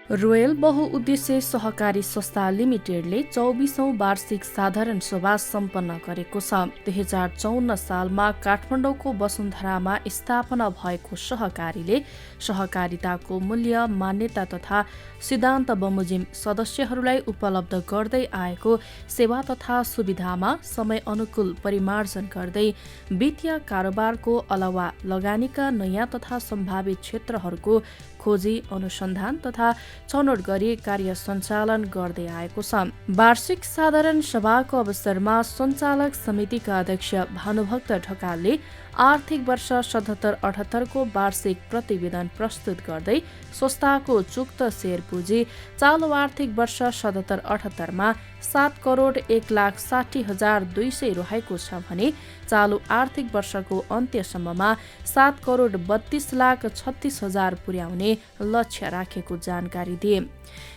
Royal बहुउद्देश्य सहकारी संस्था लिमिटेडले 24औं वार्षिक साधारण सभा सम्पन्न गरेको छ। 2054 सालमा काठमाडौँको वसुन्धरामा स्थापना भएको सहकारीले सहकारिताको मूल्य, मान्यता तथा सिद्धान्त बमोजिम सदस्यहरूलाई उपलब्ध गर्दै आएको सेवा तथा सुविधामा समय अनुकूल परिमार्जन गर्दै वित्तीय कारोबारको अलावा लगानीका नयाँ तथा सम्भावित क्षेत्रहरूको खोजी, अनुसन्धान तथा छनौट गरी कार्य सञ्चालन गर्दै आएको छ। वार्षिक साधारण सभाको अवसरमा सञ्चालक समितिका अध्यक्ष भानुभक्त ढकालले आर्थिक वर्ष 77-78 को वार्षिक प्रतिवेदन प्रस्तुत गर्दै संस्थाको चुक्त शेयर पुँजी चालु आर्थिक वर्ष 77-78 मा 7,01,60,200 रहेको छ भने चालु आर्थिक वर्षको अन्त्यसम्ममा 7,32,36,000 पुर्याउने लक्ष्य राखेको जानकारी दिए।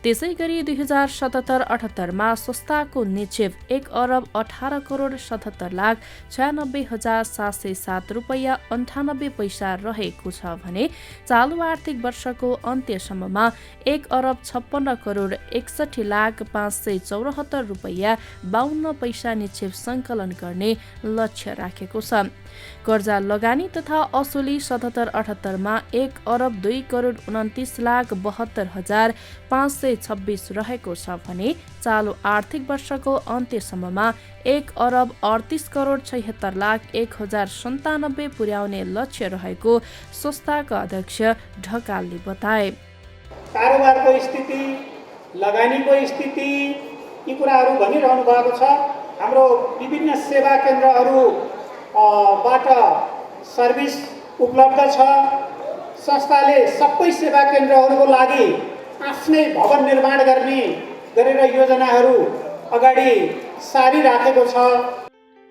त्यसै गरी 2077-78 मा संस्थाको निक्षेप 1,18,77,96,707 रुपैयाँ 98 पैसा रहेको छ भने चालु आर्थिक वर्षको अन्त्यसम्ममा 1,56,61,05,74 रुपैयाँ 52 पैसा निक्षेप सङ्कलन गर्ने लक्ष्य राखेको छ। कर्जा लगानी तथा असुली 77-78 मा 1,02,29,72,526 रहेको छ भने चालु आर्थिक वर्षको अन्त्यसम्ममा 1,38,76,01,097 पुर्याउने लक्ष्य रहेको संस्थाका अध्यक्ष ढकालले बताए। कारोबारको स्थिति, लगानीको स्थिति, यी कुराहरू भनिरहनु भएको छ। हाम्रो विभिन्न सेवा केन्द्रहरू बाट सर्भिस उपलब्ध छ। संस्थाले सबै सेवा केन्द्रहरूको लागि आफ्नै भवन निर्माण गरेर योजनाहरू अगाडि सारिराखेको छ।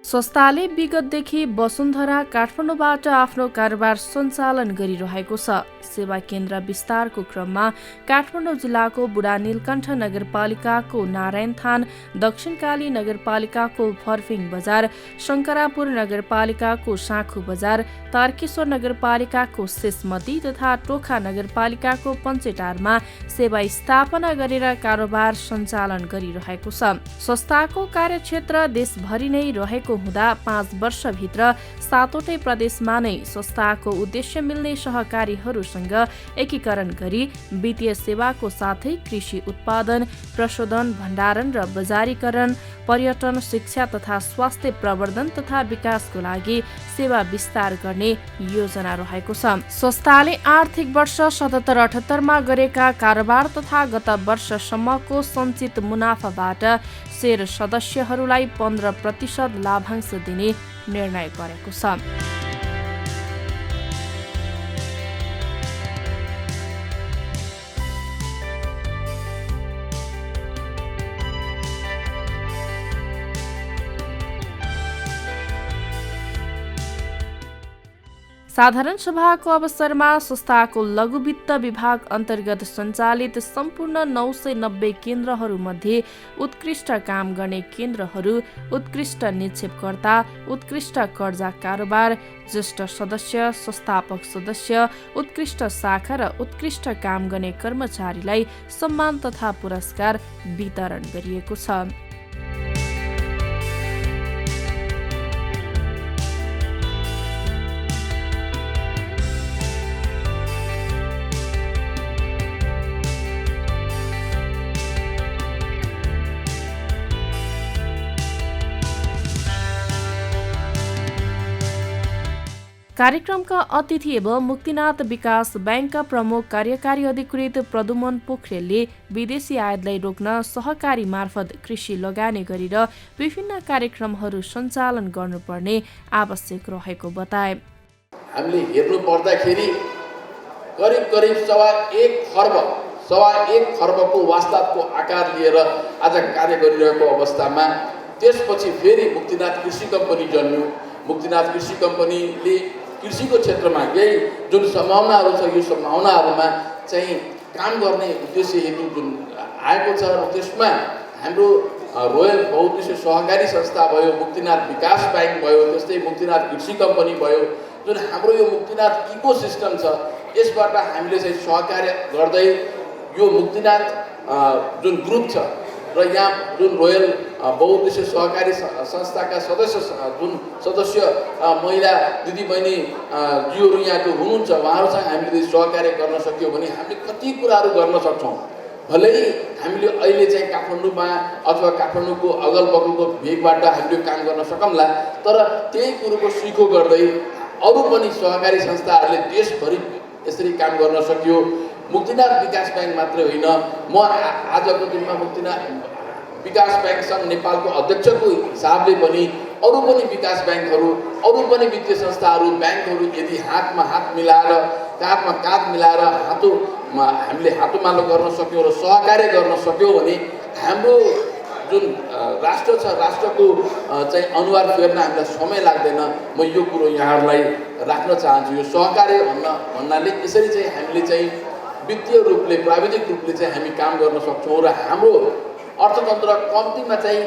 संस्थाले विगतदेखि वसुन्धरा काठमाडौँबाट आफ्नो कारोबार सञ्चालन गरिरहेको छ। सेवा केन्द्र विस्तारको क्रममा काठमाडौँ जिल्लाको बुढा नीलकण्ठ नगरपालिकाको नारायणथान, दक्षिणकाली नगरपालिकाको फर्फिङ बजार, शङ्करापुर नगरपालिकाको साँखु बजार, तारकेश्वर नगरपालिकाको शेषमती तथा टोखा नगरपालिकाको पञ्चेटारमा सेवा स्थापना गरेर कारोबार सञ्चालन गरिरहेको छ। संस्थाको कार्यक्षेत्र देशभरि नै रहेको हुँदा 5 वर्षभित्र 7वटै प्रदेशमा नै संस्थाको उद्देश्य मिल्ने सहकारीहरूसँग एकीकरण गरी वित्तीय सेवाको साथै कृषि उत्पादन, प्रशोधन, भण्डारण र बजारीकरण, पर्यटन, शिक्षा तथा स्वास्थ्य प्रवर्धन तथा विकासको लागि सेवा विस्तार गर्ने योजना रहेको छ। संस्थाले आर्थिक वर्ष 77-78 मा गरेका कारोबार तथा गत वर्षसम्मको सञ्चित मुनाफाबाट शेयर सदस्यहरूलाई 15% लाभांश दिने निर्णय गरेको छ। साधारण सभाको अवसरमा संस्थाको लघु वित्त विभाग अन्तर्गत सञ्चालित सम्पूर्ण 990 केन्द्रहरूमध्ये उत्कृष्ट काम गर्ने केन्द्रहरू, उत्कृष्ट निक्षेपकर्ता, उत्कृष्ट कर्जा कारोबार, ज्येष्ठ सदस्य, संस्थापक सदस्य, उत्कृष्ट शाखा र उत्कृष्ट काम गर्ने कर्मचारीलाई सम्मान तथा पुरस्कार वितरण गरिएको छ। कार्यक्रमका अतिथि एवं मुक्तिनाथ विकास बैंकका प्रमुख कार्यकारी अधिकृत प्रदुमन पोखरेलले विदेशी आयातलाई रोक्न सहकारी मार्फत कृषि लगानी गरेर विभिन्न कार्यक्रमहरू सञ्चालन गर्नुपर्ने आवश्यक रहेको बताए। हामीले हेर्नु पर्दाखेरि करिब 1.25 खर्बको वास्तादको आकार लिएर आज कार्य गरिरहेको अवस्थामा त्यसपछि फेरि मुक्तिनाथ कृषि कम्पनी जन्मियो। मुक्तिनाथ कृषि कम्पनीले कृषिको क्षेत्रमा यही जुन सम्भावनाहरू छ, यो सम्भावनाहरूमा चाहिँ काम गर्ने उद्देश्य हेतु जुन आएको छ र त्यसमा हाम्रो रोयल बहुउद्देश्य सहकारी संस्था भयो, मुक्तिनाथ विकास बैंक भयो, त्यस्तै मुक्तिनाथ कृषि कम्पनी भयो, जुन हाम्रो यो मुक्तिनाथ इकोसिस्टम छ यसबाट हामीले चाहिँ सहकार्य गर्दै यो मुक्तिनाथ जुन ग्रुप छ र यहाँ जुन रोयल बहुउद्देश्य सहकारी संस्थाका जुन सदस्य महिला दिदीबहिनी जीहरू यहाँको हुनुहुन्छ, उहाँहरूसँग हामीले सहकार्य गर्न सक्यौँ भने हामीले कति कुराहरू गर्न सक्छौँ। भलै हामीले अहिले चाहिँ काठमाडौँमा अथवा काठमाडौँको अगल बगलको भेगबाट हामीले काम गर्न सकौँला, तर त्यही कुरोको सिखो गर्दै अरू पनि सहकारी संस्थाहरूले देशभरि यसरी काम गर्न सक्यो। मुक्तिनाथ विकास ब्याङ्क मात्रै होइन, म आजको दिनमा मुक्तिनाथ विकास ब्याङ्क सङ्घ नेपालको अध्यक्षको हिसाबले पनि अरू पनि विकास ब्याङ्कहरू, अरू पनि वित्तीय संस्थाहरू, ब्याङ्कहरू यदि हातमा हात मिलाएर, काँधमा काँध मिलाएर हामीले हातोमालो गर्न सक्यौँ र सहकार्य गर्न सक्यौँ भने हाम्रो जुन राष्ट्र छ, राष्ट्रको चाहिँ अनुहार फेर्न हामीलाई समय लाग्दैन। म यो कुरो यहाँहरूलाई राख्न चाहन्छु। यो सहकार्य भन्नाले यसरी चाहिँ हामीले चाहिँ वित्तीय रूपले, प्राविधिक रूपले चाहिँ हामी काम गर्न सक्छौँ र हाम्रो अर्थतन्त्र कम्तीमा चाहिँ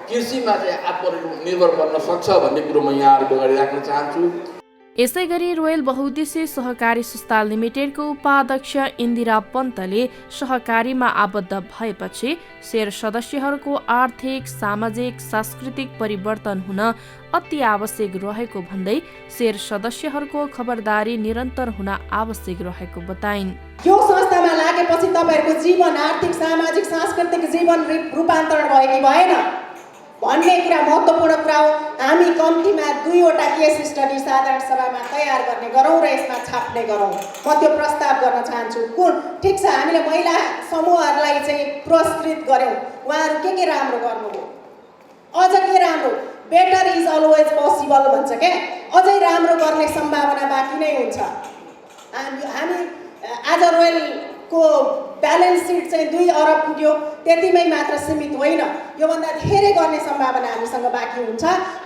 कृषिमा चाहिँ आत्मनिर्भर बन्न सक्छ भन्ने कुरो म यहाँहरूको अगाडि राख्न चाहन्छु। यसै गरी रोयल बहुउद्देश्य सहकारी संस्था लिमिटेडको उपाध्यक्ष इन्दिरा पन्तले सहकारीमा आबद्ध भएपछि शेयर सदस्यहरूको आर्थिक, सामाजिक, सांस्कृतिक परिवर्तन हुन अति आवश्यक रहेको भन्दै शेयर सदस्यहरूको खबरदारी निरन्तर हुन आवश्यक रहेको बताइन्। यो संस्थामा लागेपछि तपाईहरुको जीवन, आर्थिक, सामाजिक, सांस्कृतिक जीवन रूपान्तरण भयो कि भएन भन्ने कुरा महत्त्वपूर्ण कुरा हो। हामी कम्तीमा 2वटा केस स्टडी साधारण सभामा तयार गर्ने गरौँ र यसमा छाप्ने गरौँ। म त्यो प्रस्ताव गर्न चाहन्छु। ठिक छ, हामीले महिला समूहहरूलाई चाहिँ पुरस्कृत गर्यौँ, उहाँहरू के राम्रो गर्नुभयो, अझ के राम्रो, बेटर इज अलवेज पोसिबल भन्छ क्या, अझै राम्रो गर्ने सम्भावना बाँकी नै हुन्छ। हामी आज रोयलको ब्यालेन्स सिट चाहिँ 2 अरब पुग्यो, त्यतिमै मात्र सीमित होइन, योभन्दा धेरै गर्ने सम्भावना हामीसँग बाँकी हुन्छ।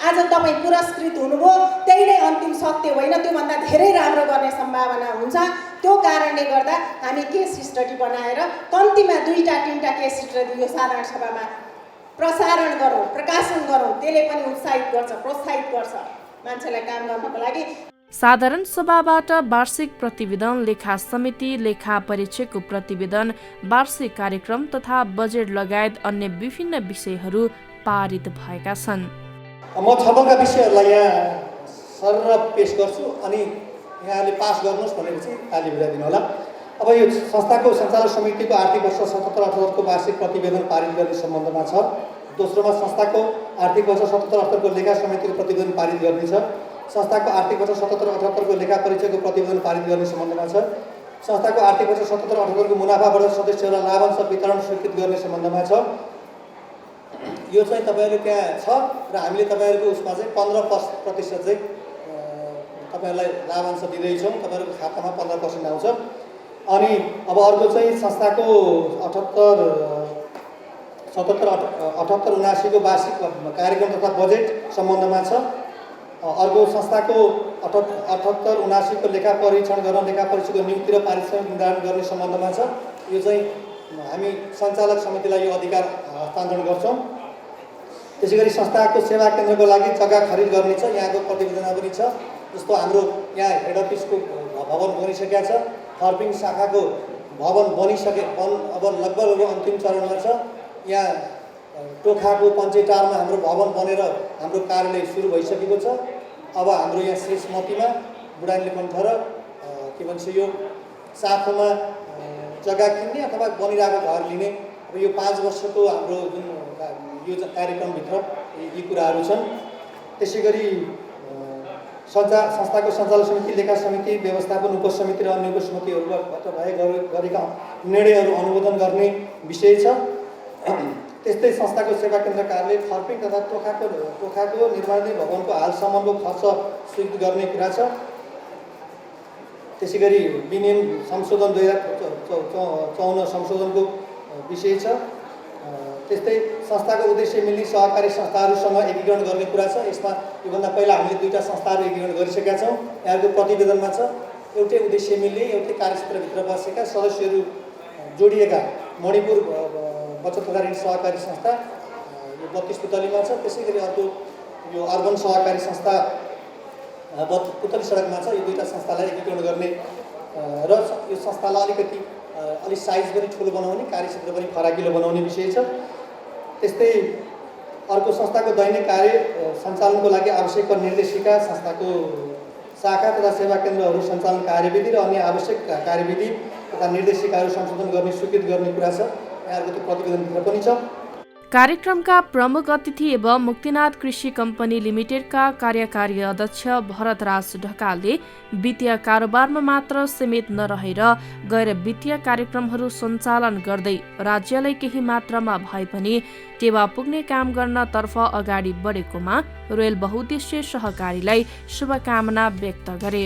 आज तपाईँ पुरस्कृत हुनुभयो, त्यही नै अन्तिम सत्य होइन, त्योभन्दा धेरै राम्रो गर्ने सम्भावना हुन्छ। त्यो कारणले गर्दा हामी केस स्टडी बनाएर कम्तीमा 2-3टा केस स्टडी यो साधारण सभामा प्रसारण गरौँ, प्रकाशन गरौँ। त्यसले पनि उत्साहित गर्छ, प्रोत्साहित गर्छ मान्छेलाई काम गर्नको लागि। साधारण सभाबाट वार्षिक प्रतिवेदन, लेखा समिति, लेखा परीक्षकको प्रतिवेदन, वार्षिक कार्यक्रम तथा बजेट लगायत अन्य विभिन्न विषयहरू पारित भएका छन्। म छलफलका विषयहरूलाई यहाँ सरर पेश गर्छु अनि यहाँले पास गर्नुहोस् भनेर चाहिँ ताली बजाइदिनु होला। अब यो संस्थाको सञ्चालक समितिको आर्थिक वर्ष 77-78 को वार्षिक प्रतिवेदन पारित गर्ने सम्बन्धमा छ। दोस्रोमा संस्थाको आर्थिक वर्ष 77-78 को लेखा समितिको प्रतिवेदन पारित गर्ने छ। संस्थाको आर्थिक वर्ष 77-78 को लेखा परीक्षकको प्रतिवेदन पारित गर्ने सम्बन्धमा छ। संस्थाको आर्थिक वर्ष 77-78 को मुनाफा बढत सदस्यहरूलाई लाभांश वितरण स्वीकृत गर्ने सम्बन्धमा छ। यो चाहिँ तपाईहरु त्यहाँ छ र हामीले तपाईहरुको उसमा चाहिँ 15% चाहिँ तपाईहरुलाई लाभांश दिँदैछौँ। तपाईहरुको खातामा 15% आउँछ। अनि अब अर्को चाहिँ संस्थाको 78-79 को वार्षिक कार्यक्रम तथा बजेट सम्बन्धमा छ। अर्को संस्थाको 78-79 को लेखा परीक्षण गर्न, लेखा परीक्षकको नियुक्ति र पारिश्रमिक निर्धारण गर्ने सम्बन्धमा छ। यो चाहिँ हामी सञ्चालक समितिलाई यो अधिकार हस्तान्तरण गर्छौँ। त्यसैगरी संस्थाको सेवा केन्द्रको लागि जग्गा खरिद गर्ने छ, यहाँको प्रतिवेदनमा पनि छ। जस्तो हाम्रो यहाँ हेड अफिसको भवन बनिसकेका छ, फर्पिङ शाखाको भवन अब लगभग अन्तिम चरणमा छ। यहाँ टोखाको पञ्चेटारमा हाम्रो भवन बनेर हाम्रो कार्यालय सुरु भइसकेको छ। अब हाम्रो यहाँ शेषमतीमा बुढानीलकण्ठ र के भन्छ यो साथोमा जग्गा किन्ने अथवा बनिरहेको घर लिने, अब यो 5 वर्षको हाम्रो जुन यो कार्यक्रमभित्र यी कुराहरू छन्। त्यसै गरी संस्थाको सञ्चालक समिति, लेखा समिति, व्यवस्थापन उपसमिति र अन्य उपसमितिहरूबाट गरेका निर्णयहरू अनुमोदन गर्ने विषय छ। त्यस्तै संस्थाको सेवा केन्द्र कार्यालय फर्पिङ तथा टोखाको निर्माणाधीन भवनको हालसम्मको खर्च स्वीकृत गर्ने कुरा छ। त्यसै गरी विनियम संशोधन 2054 संशोधनको विषय छ। त्यस्तै संस्थाको उद्देश्य मिल्ने सहकारी संस्थाहरूसँग एकीकरण गर्ने कुरा छ। यसमा योभन्दा पहिला हामीले 2टा संस्थाहरू एकीकरण गरिसकेका छौँ। यहाँको प्रतिवेदनमा छ। एउटै उद्देश्य मिल्ने, एउटै कार्यक्षेत्रभित्र बसेका सदस्यहरू जोडिएका मणिपुर बचत तथा ऋण सहकारी संस्था यो 32 पुतलीमा छ। त्यसै गरी अर्को यो अर्बन सहकारी संस्था पुतली सडकमा छ। यो 2टा संस्थालाई एकीकरण गर्ने र यो संस्थालाई अलिकति अलिक साइज पनि ठुलो बनाउने, कार्यक्षेत्र पनि फराकिलो बनाउने विषय छ। त्यस्तै अर्को संस्थाको दैनिक कार्य सञ्चालनको लागि आवश्यक निर्देशिका, संस्थाको शाखा तथा सेवा केन्द्रहरू सञ्चालन कार्यविधि र अन्य आवश्यक कार्यविधि तथा निर्देशिकाहरू संशोधन गर्ने स्वीकृत गर्ने कुरा छ। यहाँहरूको त्यो प्रतिवेदनभित्र पनि छ। कार्यक्रमका प्रमुख अतिथि एवं मुक्तिनाथ कृषि कम्पनी लिमिटेडका कार्यकारी अध्यक्ष भरतराज ढकालले वित्तीय कारोबारमा मात्र सीमित नरहेर गैर वित्तीय कार्यक्रमहरू सञ्चालन गर्दै राज्यलाई केही मात्रामा भए पनि टेवा पुग्ने काम गर्नतर्फ अगाडि बढेकोमा रोयल बहुद्देश्य सहकारीलाई शुभकामना व्यक्त गरे।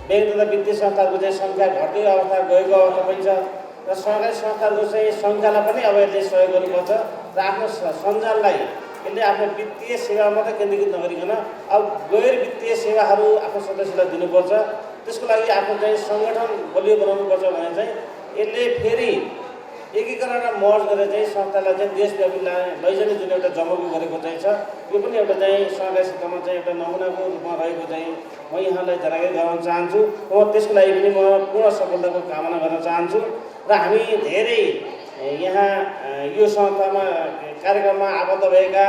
बैंक तथा वित्तीय संस्थाहरूको चाहिँ सङ्ख्या घट्दै अवस्था गएको अवस्था पनि छ र सरकारी संस्थाहरूको चाहिँ सङ्ख्यालाई पनि अब यसले सहयोग गर्नुपर्छ र आफ्नो सञ्जाललाई यसले आफ्नो वित्तीय सेवा मात्रै केन्द्रीकृत नगरिकन अब गैर वित्तीय सेवाहरू आफ्नो सदस्यलाई दिनुपर्छ। त्यसको लागि आफ्नो चाहिँ सङ्गठन बलियो बनाउनुपर्छ भने चाहिँ यसले फेरि एकीकरण र मर्ज गरेर चाहिँ संस्थालाई चाहिँ देशव्यापी लैजाने जुन एउटा जमर्को गरेको चाहिँ छ, यो पनि एउटा चाहिँ सरकारी क्षेत्रमा चाहिँ एउटा नमुनाको रूपमा रहेको चाहिँ म यहाँलाई जानकारी गराउन चाहन्छु। म त्यसको लागि पनि म पूर्ण सफलताको कामना गर्न चाहन्छु र हामी धेरै यहाँ यो संस्थामा कार्यक्रममा आबद्ध भएका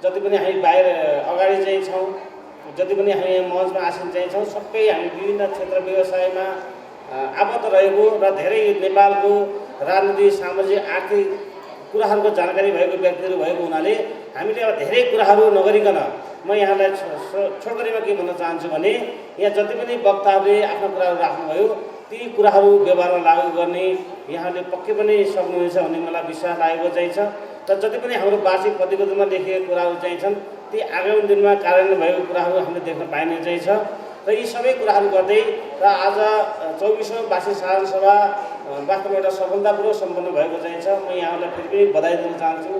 जति पनि हामी बाहिर अगाडि चाहिँ छौँ, जति पनि हामी यहाँ मञ्चमा आसीन चाहिँ छौँ, सबै हामी विभिन्न क्षेत्र व्यवसायमा आबद्ध रहेको र धेरै नेपालको राजनीतिक, सामाजिक, आर्थिक कुराहरूको जानकारी भएको व्यक्तिहरू भएको हुनाले हामीले अब धेरै कुराहरू नगरिकन म यहाँलाई छोटकरीमा के भन्न चाहन्छु भने यहाँ जति पनि वक्ताहरूले आफ्नो कुराहरू राख्नुभयो ती कुराहरू व्यवहारमा लागू गर्ने यहाँले पक्कै पनि सक्नुहुनेछ भन्ने मलाई विश्वास लागेको चाहिँ छ र जति पनि हाम्रो वार्षिक प्रतिवेदनमा लेखिएका कुराहरू चाहिँ छन् ती आगामी दिनमा कार्यान्वयन भएको कुराहरू हामीले देख्न पाइने चाहिँ छ र यी सबै कुराहरू गर्दै र आज 24औं वार्षिक साधारण सभा वास्तवमा एउटा सफलतापूर्वक सम्पन्न भएको चाहिँ छ। म यहाँहरूलाई फेरि पनि बधाई दिन चाहन्छु।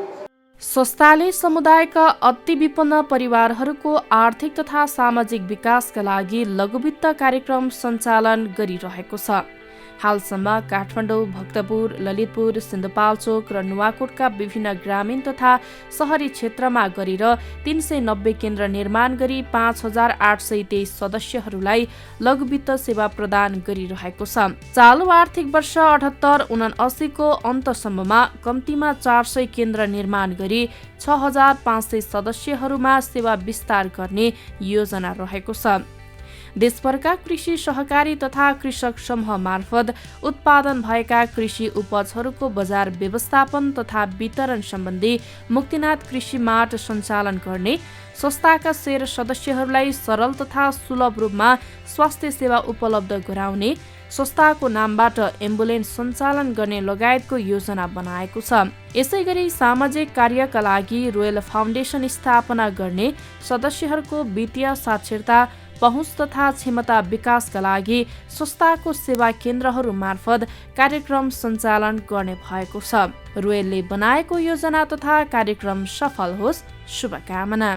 संस्थाले समुदायका अति विपन्न परिवारहरूको आर्थिक तथा सामाजिक विकासका लागि लघुवित्त कार्यक्रम सञ्चालन गरिरहेको छ। हालसम्म काठमाडौँ, भक्तपुर, ललितपुर, सिन्धुपाल्चोक र नुवाकोटका विभिन्न ग्रामीण तथा शहरी क्षेत्रमा गरेर 390 केन्द्र निर्माण गरी 5823 सदस्यहरूलाई लघुवित्त सेवा प्रदान गरिरहेको छ। चालु आर्थिक वर्ष 78-79 को अन्तसम्ममा कम्तीमा 400 केन्द्र निर्माण गरी 6500 सदस्यहरूमा सेवा विस्तार गर्ने योजना रहेको छ। देशभरका कृषि सहकारी तथा कृषक समूह मार्फत उत्पादन भएका कृषि उपजहरूको बजार व्यवस्थापन तथा वितरण सम्बन्धी मुक्तिनाथ कृषि मार्ट सञ्चालन गर्ने, संस्थाका शेयर सदस्यहरूलाई सरल तथा सुलभ रूपमा स्वास्थ्य सेवा उपलब्ध गराउने, संस्थाको नामबाट एम्बुलेन्स सञ्चालन गर्ने लगायतको योजना बनाएको छ। यसैगरी सामाजिक कार्यका लागि रोयल फाउन्डेसन स्थापना गर्ने, सदस्यहरूको वित्तीय साक्षरता, पहुँच तथा क्षमता विकासका लागि संस्थाको सेवा केन्द्रहरू मार्फत कार्यक्रम सञ्चालन गर्ने भएको छ। रोयलले बनाएको योजना तथा कार्यक्रम सफल होस्, शुभकामना।